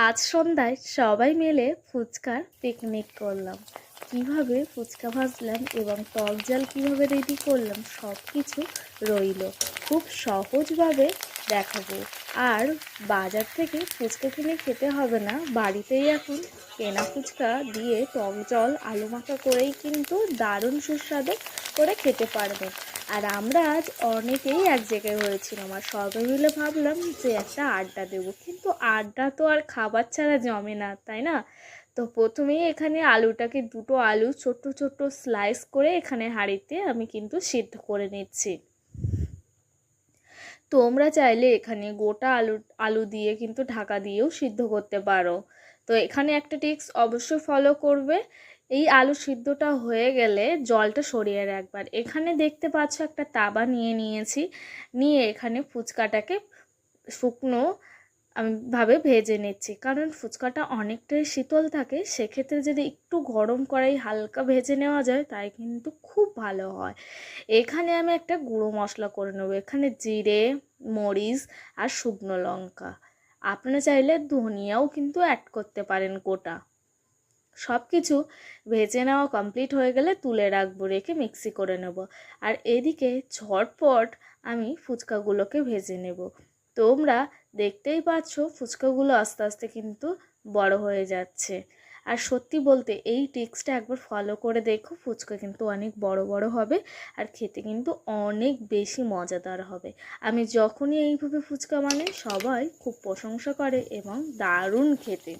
আজ সন্ধ্যায় সবাই মিলে ফুচকার পিকনিক করলাম। কিভাবে ফুচকা ভাজলাম এবং টক ঝাল কীভাবে রেডি করলাম সব কিছু রইল, খুব সহজভাবে দেখাবো। আর বাজার থেকে ফুচকা কিনে খেতে হবে না, বাড়িতেই এখন কেনা ফুচকা দিয়ে টক জল আলু মাখা করেই কিন্তু দারুণ সুস্বাদু করে খেতে পারবেন। আর আমরা আজ অনেকেই এক জায়গায় হয়েছিলাম, আর সবাই মিলে ভাবলাম যে একটা আড্ডা দেবো, কিন্তু আড্ডা তো আর খাবার ছাড়া জমে না, তাই না? তো প্রথমেই এখানে আলুটাকে, দুটো আলু ছোট্ট ছোট্ট স্লাইস করে এখানে হাঁড়িতে আমি কিন্তু সিদ্ধ করে নিচ্ছি। তোমরা চাইলে এখানে গোটা আলু আলু দিয়ে কিন্তু ঢাকা দিয়েও সিদ্ধ করতে পারো। তো এখানে একটা টিপস অবশ্যই ফলো করবে, এই আলু সিদ্ধটা হয়ে গেলে জলটা সরিয়ে রাখবার। এখানে দেখতে পাচ্ছ একটা তাওয়া নিয়েছি, নিয়ে এখানে ফুচকাটাকে শুকনো আমি ভাবে ভেজে নিচ্ছি, কারণ ফুচকাটা অনেকটাই শীতল থাকে, সেক্ষেত্রে যদি একটু গরম কড়াই হালকা ভেজে নেওয়া যায় তাই কিন্তু খুব ভালো হয়। এখানে আমি একটা গুঁড়ো মশলা করে নেবো, এখানে জিরে, মরিচ আর শুকনো লঙ্কা। আপনারা চাইলে ধনিয়াও কিন্তু অ্যাড করতে পারেন গোটা। সব কিছু ভেজে নেওয়া কমপ্লিট হয়ে গেলে তুলে রাখবো, রেখে মিক্সি করে নেব। আর এদিকে ঝটপট আমি ফুচকাগুলোকে ভেজে নেব। তোমরা দেখতেই পাচ্ছ ফুচকাগুলো আস্তে আস্তে কিন্তু বড় হয়ে যাচ্ছে। আর সত্যি বলতে এই টিক্সটা একবার ফলো করে দেখো, ফুচকা কিন্তু অনেক বড় বড় হবে আর খেতে কিন্তু অনেক বেশি মজাদার হবে। আমি যখনই এইভাবে ফুচকা বানাই সবাই খুব প্রশংসা করে এবং দারুণ খেতে।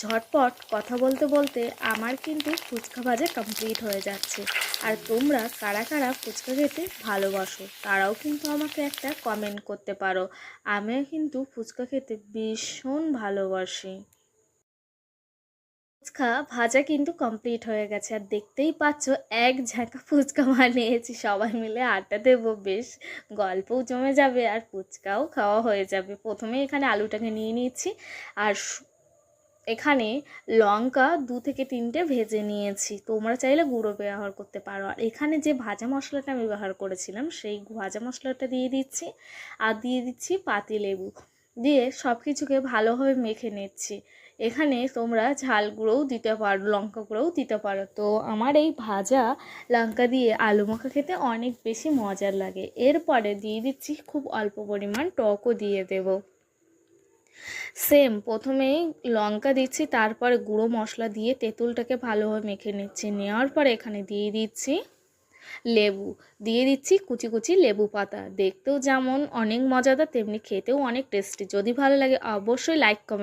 ঝটপট কথা বলতে বলতে আমার কিন্তু ফুচকা ভাজা কমপ্লিট হয়ে যাচ্ছে। আর তোমরা কারা কারা ফুচকা খেতে ভালোবাসো তারাও কিন্তু আমাকে একটা কমেন্ট করতে পারো। আমিও কিন্তু ফুচকা খেতে ভীষণ ভালোবাসি। ফুচকা ভাজা কিন্তু কমপ্লিট হয়ে গেছে, আর দেখতেই পাচ্ছ এক ঝাঁকা ফুচকা বানিয়েছি, সবাই মিলে আড্ডা দেবো, বেশ গল্পও জমে যাবে আর ফুচকাও খাওয়া হয়ে যাবে। প্রথমে এখানে আলুটাকে নিয়ে নিচ্ছি, আর এখানে লঙ্কা 2 থেকে 3টে ভেজে নিয়েছি, তোমরা চাইলে গুঁড়ো ব্যবহার করতে পারো। আর এখানে যে ভাজা মশলাটা আমি ব্যবহার করেছিলাম সেই ভাজা মশলাটা দিয়ে দিচ্ছি, আর দিয়ে দিচ্ছি পাতিলেবু, দিয়ে সব কিছুকে ভালোভাবে মেখে নিচ্ছি। এখানে তোমরা ঝাল গুঁড়োও দিতে পারো, লঙ্কা গুঁড়োও দিতে পারো। তো আমার এই ভাজা লঙ্কা দিয়ে আলু মাখা খেতে অনেক বেশি মজার লাগে। এরপরে দিয়ে দিচ্ছি খুব অল্প পরিমাণ টকও দিয়ে দেবো। সেম প্রথমেই লঙ্কা দিচ্ছি, তারপরে গুঁড়ো মশলা দিয়ে তেঁতুলটাকে ভালোভাবে মেখে নিচ্ছি। নেওয়ার পরে এখানে দিয়ে দিচ্ছি লেবু, দিয়ে দিচ্ছি কুচি কুচি লেবু পাতা। দেখতেও যেমন অনেক মজাদার তেমনি খেতেও অনেক টেস্টি। যদি ভালো লাগে অবশ্যই লাইক কমেন্ট